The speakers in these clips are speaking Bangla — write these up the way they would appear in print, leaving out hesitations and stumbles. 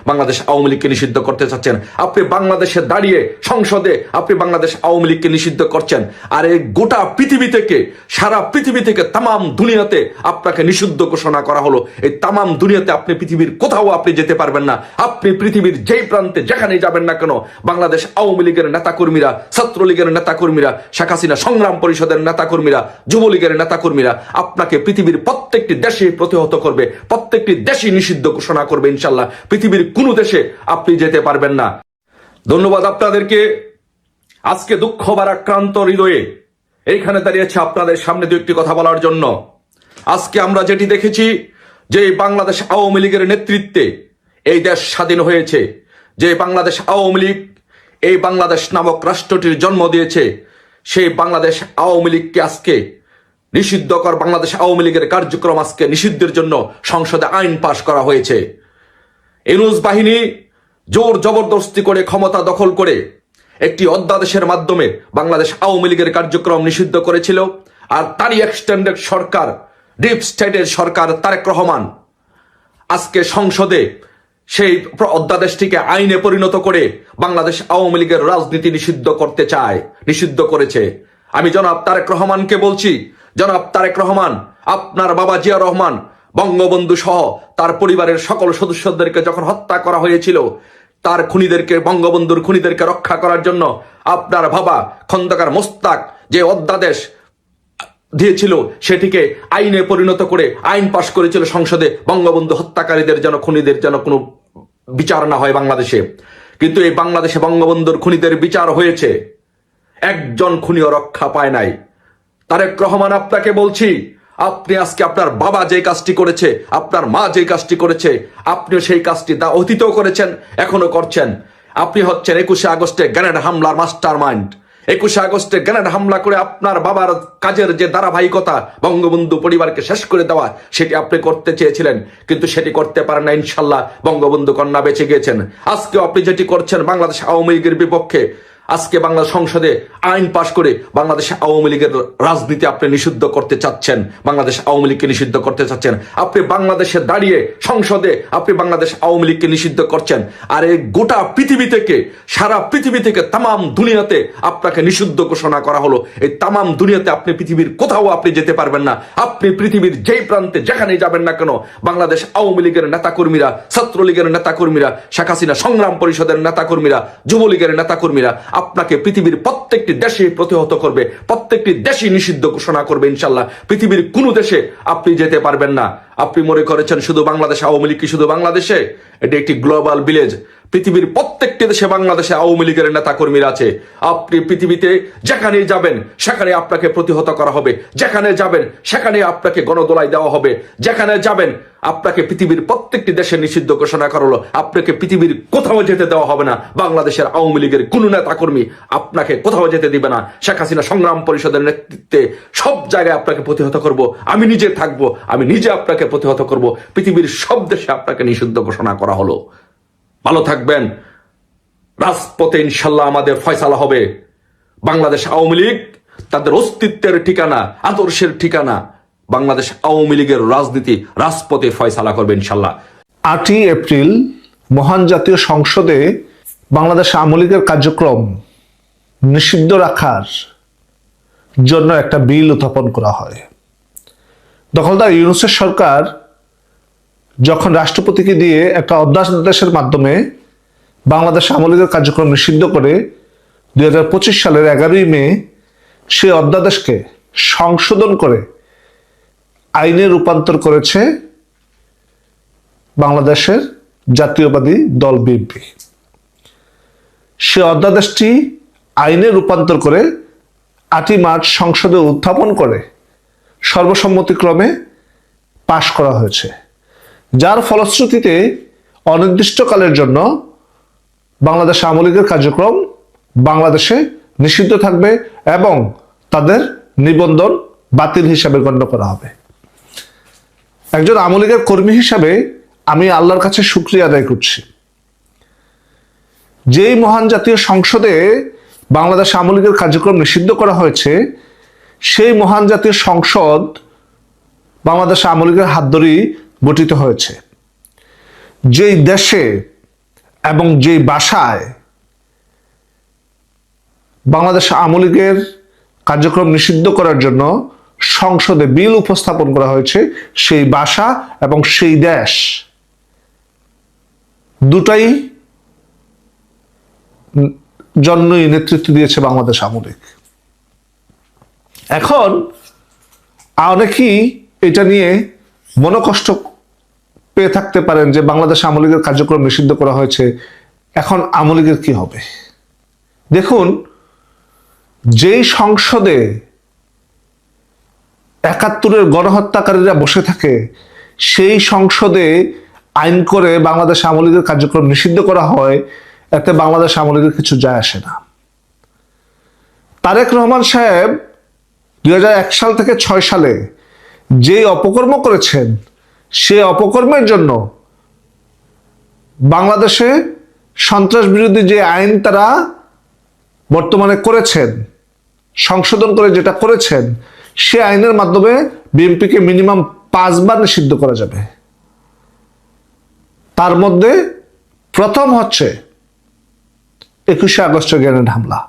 বাংলাদেশ আওয়ামী লীগকে নিষিদ্ধ করতে চাচ্ছেন। আপনি বাংলাদেশে দাঁড়িয়ে সংসদে আপনি বাংলাদেশ আওয়ামী লীগকে নিষিদ্ধ করছেন, আর এই গোটা পৃথিবী থেকে, সারা পৃথিবী থেকে, তামাম দুনিয়াতে আপনাকে নিষিদ্ধ ঘোষণা করা হলো। এই তামাম দুনিয়াতে আপনি পৃথিবীর কোথাও আপনি যেতে পারবেন না। আপনি পৃথিবীর যেই প্রান্তে যেখানেই যাবেন না কেন, বাংলাদেশ আওয়ামী লীগের নেতাকর্মীরা, ছাত্রলীগের নেতাকর্মীরা, শেখ হাসিনা সংগ্রাম পরিষদের নেতাকর্মীরা, যুবলীগের নেতাকর্মীরা আপনাকে পৃথিবীর প্রত্যেকটি দেশে প্রতিহত করবে, প্রত্যেকটি দেশই নিষিদ্ধ ঘোষণা করবে ইনশাল্লাহ। পৃথিবীর কোনো দেশে আপনি যেতে পারবেন না। ধন্যবাদ আপনাদেরকে। আজকে দুঃখ ভারাক্রান্ত হৃদয়ে এইখানে দাঁড়িয়েছে আপনাদের সামনে দু একটি কথা বলার জন্য। আজকে আমরা যেটি দেখেছি যে বাংলাদেশ আওয়ামী লীগের নেতৃত্বে এই দেশ স্বাধীন হয়েছে, যে বাংলাদেশ আওয়ামী লীগ এই বাংলাদেশ নামক রাষ্ট্রটির জন্ম দিয়েছে, সেই বাংলাদেশ আওয়ামী লীগকে আজকে নিষিদ্ধ কর, বাংলাদেশ আওয়ামী লীগের কার্যক্রম আজকে নিষিদ্ধের জন্য সংসদে আইন পাশ করা হয়েছে। ইউনূস বাহিনী জোর জবরদস্তি করে ক্ষমতা দখল করে একটি অধ্যাদেশের মাধ্যমে বাংলাদেশ আওয়ামী লীগের কার্যক্রম নিষিদ্ধ করেছিল। আর তারই এক্সটেন্ডেড সরকার, ডিপ স্টেটের সরকার তারেক রহমান আজকে সংসদে সেই অধ্যাদেশটিকে আইনে পরিণত করে বাংলাদেশ আওয়ামী লীগের রাজনীতি নিষিদ্ধ করতে চায়, নিষিদ্ধ করেছে। আমি জনাব তারেক রহমানকে বলছি, জনাব তারেক রহমান, আপনার বাবা জিয়া রহমান বঙ্গবন্ধু সহ তার পরিবারের সকল সদস্যদেরকে যখন হত্যা করা হয়েছিল, তার খুনিদেরকে, বঙ্গবন্ধুর খুনিদেরকে রক্ষা করার জন্য আপনার বাবা খন্দকার মোস্তাক যে অধ্যাদেশ দিয়েছিল সেটিকে আইনে পরিণত করে আইন পাশ করেছিল সংসদে, বঙ্গবন্ধু হত্যাকারীদের যেন, খুনিদের যেন কোনো বিচার না হয় বাংলাদেশে। কিন্তু এই বাংলাদেশে বঙ্গবন্ধুর খুনিদের বিচার হয়েছে, একজন খুনিও রক্ষা পায় নাই। তারেক রহমান, আপনাকে বলছি, আপনি আজকে আপনার বাবা যে কাজটি করেছে, আপনার মা যে কাজটি করেছে, আপনিও সেই কাজটি তা অতীতেও করেছেন, এখনো করছেন। আপনি হচ্ছেন 21শে আগস্টে গ্রেনেড হামলার মাস্টার মাইন্ড। 21শে আগস্টে গ্রেনেড হামলা করে আপনার বাবার কাজের যে ধারাবাহিকতা, বঙ্গবন্ধু পরিবারকে শেষ করে দেওয়া, সেটি আপনি করতে চেয়েছিলেন, কিন্তু সেটি করতে পারেন না। ইনশাল্লাহ বঙ্গবন্ধু কন্যা বেঁচে গিয়েছেন। আজকেও আপনি যেটি করছেন বাংলাদেশ আওয়ামী লীগের বিপক্ষে, আজকে বাংলা সংসদে আইন পাশ করে বাংলাদেশ আওয়ামী লীগের রাজনীতি আপনি নিষিদ্ধ করতে চাচ্ছেন, বাংলাদেশ আওয়ামী লীগকে নিষিদ্ধ করতে চাচ্ছেন। আপনি বাংলাদেশে দাঁড়িয়ে সংসদে আপনি বাংলাদেশ আওয়ামী লীগকে নিষিদ্ধ করছেন, আর এই গোটা পৃথিবী থেকে, সারা পৃথিবী থেকে, তামাম দুনিয়াতে আপনাকে নিষিদ্ধ ঘোষণা করা হলো। এই তামাম দুনিয়াতে আপনি পৃথিবীর কোথাও আপনি যেতে পারবেন না। আপনি পৃথিবীর যেই প্রান্তে যেখানেই যাবেন না কেন, বাংলাদেশ আওয়ামী লীগের নেতাকর্মীরা, ছাত্রলীগের নেতাকর্মীরা, শেখ হাসিনা সংগ্রাম পরিষদের নেতাকর্মীরা, যুবলীগের নেতাকর্মীরা আপনাকে পৃথিবীর প্রত্যেকটি দেশে প্রতিহত করবে, প্রত্যেকটি দেশই নিষিদ্ধ ঘোষণা করবে ইনশাল্লাহ। পৃথিবীর কোনো দেশে আপনি যেতে পারবেন না। আপনি মনে করেছেন শুধু বাংলাদেশ আওয়ামী লীগ কি শুধু বাংলাদেশে? এটি একটি গ্লোবাল ভিলেজ। পৃথিবীর প্রত্যেকটি দেশে বাংলাদেশে আওয়ামী লীগের নেতাকর্মীরা আছে। আপনি পৃথিবীতে যেখানেই যাবেন সেখানে আপনাকে প্রতিহত করা হবে, যেখানে যাবেন সেখানে আপনাকে গণদোলাই দেওয়া হবে, যেখানে যাবেন আপনাকে পৃথিবীর প্রত্যেকটি দেশে নিষিদ্ধ ঘোষণা করা হলো। আপনাকে পৃথিবীর কোথাও যেতে দেওয়া হবে না। বাংলাদেশের আওয়ামী লীগের কোন নেতাকর্মী আপনাকে কোথাও যেতে দিবে না। শেখ হাসিনা সংগ্রাম পরিষদের নেতৃত্বে সব জায়গায় আপনাকে প্রতিহত করব। আমি নিজে থাকবো, আমি নিজে আপনাকে প্রতিহত করব। পৃথিবীর সব দেশে আপনাকে নিষিদ্ধ ঘোষণা করা হলো। ভালো থাকবেন। রাজপথে ইনশাল্লাহ আমাদের ফয়সালা হবে। বাংলাদেশ আওয়ামী লীগ তাদের অস্তিত্বের ঠিকানা, আদর্শের ঠিকানা। বাংলাদেশ আওয়ামী লীগের রাজনীতি রাজপথে ফয়সালা করবে ইনশাল্লাহ। 8ই এপ্রিল মহান জাতীয় সংসদে বাংলাদেশ আওয়ামী লীগের কার্যক্রম নিষিদ্ধ রাখার জন্য একটা বিল উত্থাপন করা হয়। দখলদার ইউনূসের সরকার যখন রাষ্ট্রপতিকে দিয়ে একটা অধ্যাদেশের মাধ্যমে বাংলাদেশ আওয়ামী লীগের কার্যক্রম নিষিদ্ধ করে 2025 সালের 11ই মে সেই অধ্যাদেশকে সংশোধন করে আইনে রূপান্তর করেছে বাংলাদেশের জাতীয়বাদী দল বিএনপি। সে অধ্যাদেশটি আইনে রূপান্তর করে 8ই মার্চ সংসদে উত্থাপন করে সর্বসম্মতিক্রমে পাশ করা হয়েছে, যার ফলশ্রুতিতে অনির্দিষ্টকালের জন্য বাংলাদেশ আওয়ামী লীগের কার্যক্রম বাংলাদেশে নিষিদ্ধ থাকবে এবং তাদের নিবন্ধন বাতিল হিসাবে গণ্য করা হবে। একজন আওয়ামী লীগের কর্মী হিসাবে আমি আল্লাহর কাছে শুকরিয়া আদায় করছি। যেই মহান জাতীয় সংসদে বাংলাদেশ আওয়ামী লীগের কার্যক্রম নিষিদ্ধ করা হয়েছে, সেই মহান জাতীয় সংসদ বাংলাদেশ আওয়ামী লীগের হাত ধরেই গঠিত হয়েছে। যেই দেশে এবং যে বাসায় বাংলাদেশ আওয়ামী লীগের কার্যক্রম নিষিদ্ধ করার জন্য সংসদে বিল উপস্থাপন করা হয়েছে, সেই ভাষা এবং সেই দেশ দুটাই জন্যই নেতৃত্ব দিয়েছে বাংলাদেশ আওয়ামী লীগ। এখন অনেকেই এটা নিয়ে মনোকষ্ট পেয়ে থাকতে পারেন যে বাংলাদেশ আওয়ামী লীগের কার্যক্রম নিষিদ্ধ করা হয়েছে, এখন আওয়ামী লীগের কি হবে? দেখুন, যেই সংসদে ৭১-এর গণহত্যাকারীরা বসে থাকে, সেই সংসদে আইন করে বাংলাদেশ আওয়ামী লীগের কার্যক্রম নিষিদ্ধ করা হয়, এতে বাংলাদেশ আওয়ামী লীগের কিছু যায় আসে না। তারেক রহমান সাহেব ২০০১ সাল থেকে ৬ সালে যে অপকর্ম করেছেন, সে অপকর্মের জন্য বাংলাদেশে সন্ত্রাস বিরোধী যে আইন তারা বর্তমানে করেছেন, সংশোধন করে যেটা করেছেন, সে আইনের মাধ্যমে বিএনপিকে মিনিমাম 5 বার নিষিদ্ধ করা যাবে। তার মধ্যে প্রথম হচ্ছে ২১শে আগস্টের গ্রেনেড হামলা।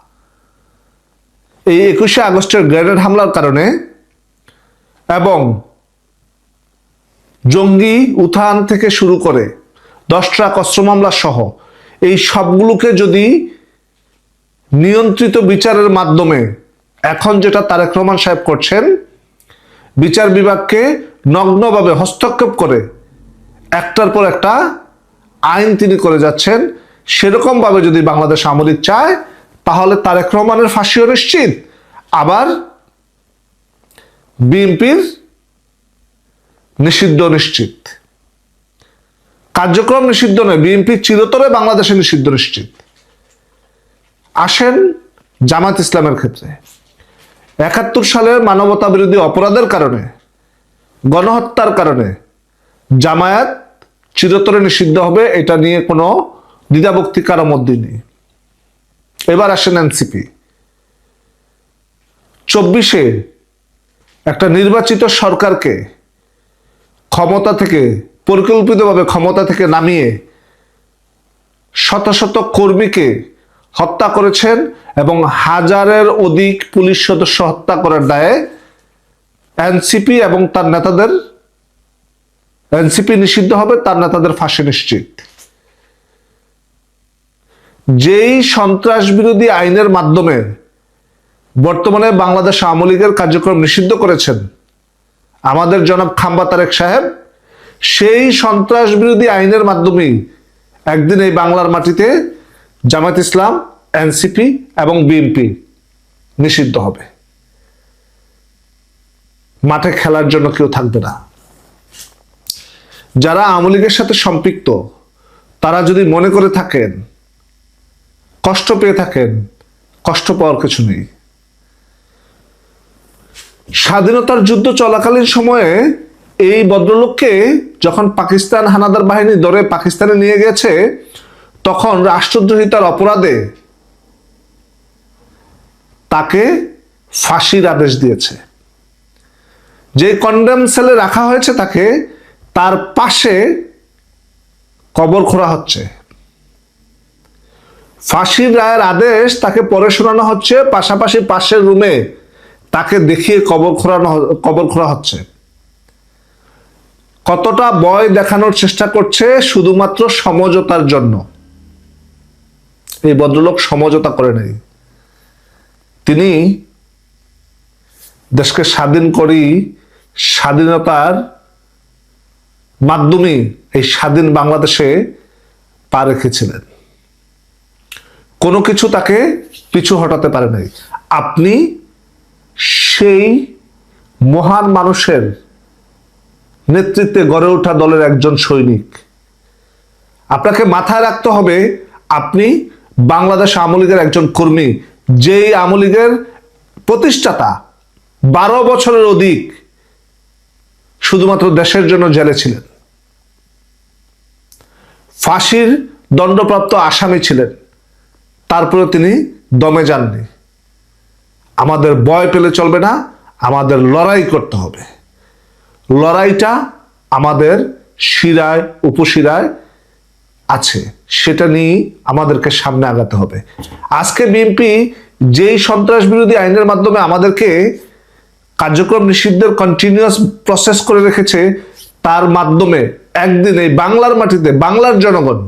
এই ২১শে আগস্টের গ্রেনেড হামলার কারণে এবং জঙ্গি উত্থান থেকে শুরু করে 10 ট্রাক অস্ত্র মামলা সহ এই সবগুলোকে যদি নিয়ন্ত্রিত বিচারের মাধ্যমে এখন যেটা তারেক রহমান সাহেব করছেন, বিচার বিভাগকে নগ্নভাবে হস্তক্ষেপ করে একটার পর একটা আইন তিনি করে যাচ্ছেন, সেরকম ভাবে যদি বাংলাদেশ আওয়ামী লীগ চায়, তাহলে তারেক রহমানের ফাঁসিও নিশ্চিত, আবার বিএনপির নিষিদ্ধ নিশ্চিত। কার্যক্রম নিষিদ্ধ নয়, বিএনপি চিরতরে বাংলাদেশে নিষিদ্ধ নিশ্চিত। আসেন জামাত ইসলামের ক্ষেত্রে, ৭১ সালের মানবতা বিরোধী অপরাধের কারণে, গণহত্যার কারণে জামায়াত চিরতরে নিষিদ্ধ হবে, এটা নিয়ে কোনো দ্বিধাভক্তি কারো মধ্যে নেই। এবার আসেন এনসিপি। ২৪-এ একটা নির্বাচিত সরকারকে ক্ষমতা থেকে পরিকল্পিতভাবে ক্ষমতা থেকে নামিয়ে শত শত কর্মীকে হত্যা করেছেন এবং হাজারের অধিক পুলিশ সদস্য হত্যা করার দায়ে এনসিপি এবং তার নেতাদের, এনসিপি নিষিদ্ধ হবে, তার নেতাদের ফাঁসি নিশ্চিত। যেই সন্ত্রাস বিরোধী আইনের মাধ্যমে বর্তমানে বাংলাদেশ আওয়ামী লীগের কার্যক্রম নিষিদ্ধ করেছেন আমাদের জনাব খাম্বা তারেক সাহেব, সেই সন্ত্রাস বিরোধী আইনের মাধ্যমেই একদিন এই বাংলার মাটিতে জামাত ইসলাম, এনসিপি এবং বিএনপি নিষিদ্ধ হবে। মাঠে খেলার জন্য কেউ থাকবে না। যারা আওয়ামী লীগের সাথে সম্পৃক্ত, তারা যদি মনে করে থাকেন, কষ্ট পেয়ে থাকেন, কষ্ট পাওয়ার কিছু নেই। স্বাধীনতার যুদ্ধ চলাকালীন সময়ে এই ভদ্রলোককে যখন পাকিস্তান হানাদার বাহিনী ধরে পাকিস্তানে নিয়ে গেছে, তখন রাষ্ট্রদ্রোহিতার অপরাধে তাকে ফাঁসির আদেশ দিয়েছে। যে কন্ডেম সেলে রাখা হয়েছে তাকে, তার পাশে কবর খোঁড়া হচ্ছে। ফাঁসির রায়ের আদেশ তাকে পরে শোনানো হচ্ছে, পাশাপাশি পাশের রুমে তাকে দেখিয়ে কবর খোঁড়া হচ্ছে। কতটা ভয় দেখানোর চেষ্টা করছে শুধুমাত্র সমঝোতার জন্য। এই ভদ্রলোক সমঝোতা করে নেই, তিনি দেশকে স্বাধীন করি, স্বাধীনতার মাধ্যমে এই স্বাধীন বাংলাদেশে পা রেখেছিলেন। কোনো কিছু তাকে পিছু হটাতে পারে নাই। আপনি সেই মহান মানুষের নেতৃত্বে গড়ে ওঠা দলের একজন সৈনিক। আপনাকে মাথায় রাখতে হবে, আপনি বাংলাদেশ আওয়ামী লীগের একজন কর্মী, যেই আওয়ামী লীগের প্রতিষ্ঠাতা 12 বছরের অধিক শুধুমাত্র দেশের জন্য জেলে ছিলেন, ফাঁসির দণ্ডপ্রাপ্ত আসামি ছিলেন, তারপরে তিনি দমে যাননি। আমাদের ভয় পেলে চলবে না, আমাদের লড়াই করতে হবে। লড়াইটা আমাদের শিরায় উপশিরায় আছে। সেটা নিয়ে আমাদেরকে সামনে আগাতে হবে। আজকে বিএনপি যেই সন্ত্রাস বিরোধী আইনের মাধ্যমে আমাদেরকে কার্যক্রম নিষিদ্ধের কন্টিনিউয়াস প্রসেস করে রেখেছে, তার মাধ্যমে একদিন এই বাংলার মাটিতে বাংলার জনগণ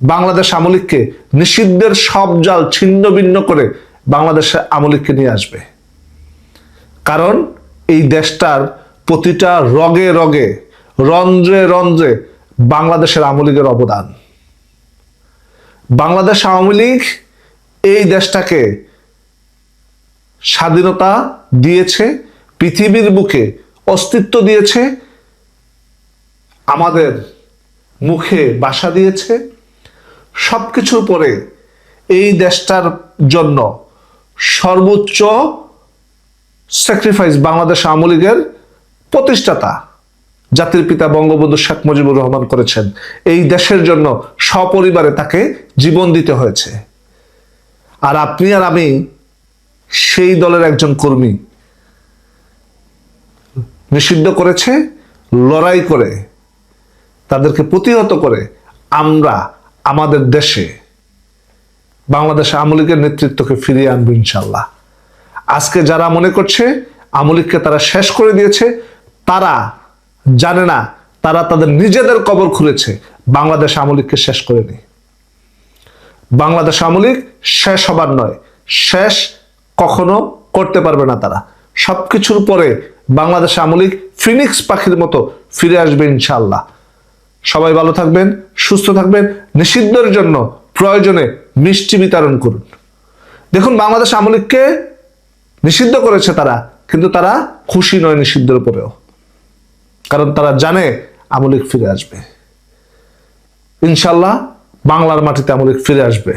বাংলাদেশ আওয়ামী লীগকে নিষিদ্ধের সব জাল ছিন্ন ভিন্ন করে বাংলাদেশে আওয়ামী লীগকে নিয়ে আসবে। কারণ এই দেশটার প্রতিটা রগে রগে, রন্ধ্রে রন্ধ্রে বাংলাদেশের আওয়ামী লীগের অবদান। বাংলাদেশ আওয়ামী লীগ এই দেশটাকে স্বাধীনতা দিয়েছে, পৃথিবীর বুকে অস্তিত্ব দিয়েছে, আমাদের মুখে বাসা দিয়েছে। সবকিছুর পরে এই দেশটার জন্য সর্বোচ্চ স্যাক্রিফাইস বাংলাদেশ আওয়ামী লীগের প্রতিষ্ঠাতা জাতির পিতা বঙ্গবন্ধু শেখ মুজিবুর রহমান করেছেন। এই দেশের জন্য সপরিবারে তাকে জীবন দিতে হয়েছে। আর আপনি আর আমি সেই দলের একজন কর্মী। নিষিদ্ধ করেছে, লড়াই করে তাদেরকে প্রতিহত করে আমরা আমাদের দেশে বাংলাদেশ আওয়ামী লীগের নেতৃত্বকে ফিরিয়ে আনবো ইনশাল্লাহ। আজকে যারা মনে করছে আওয়ামী লীগকে তারা শেষ করে দিয়েছে, তারা জানে না তারা তাদের নিজেদের কবর খুলেছে। বাংলাদেশ আওয়ামী লীগকে শেষ করেনি। বাংলাদেশ আওয়ামী লীগ শেষ হবার নয়, শেষ কখনো করতে পারবে না তারা। সবকিছুর পরে বাংলাদেশ আওয়ামী লীগ ফিনিক্স পাখির মতো ফিরে আসবে ইনশাআল্লাহ। সবাই ভালো থাকবেন, সুস্থ থাকবেন। নিষিদ্ধের জন্য প্রয়োজনে মিষ্টি বিতরণ করুন। দেখুন, বাংলাদেশ আওয়ামী লীগকে নিষিদ্ধ করেছে তারা, কিন্তু তারা খুশি নয় নিষিদ্ধের উপরেও, কারণ তারা জানে আওয়ামী লীগ ফিরে আসবে ইনশাল্লাহ। বাংলার মাটিতে আওয়ামী লীগ ফিরে আসবে।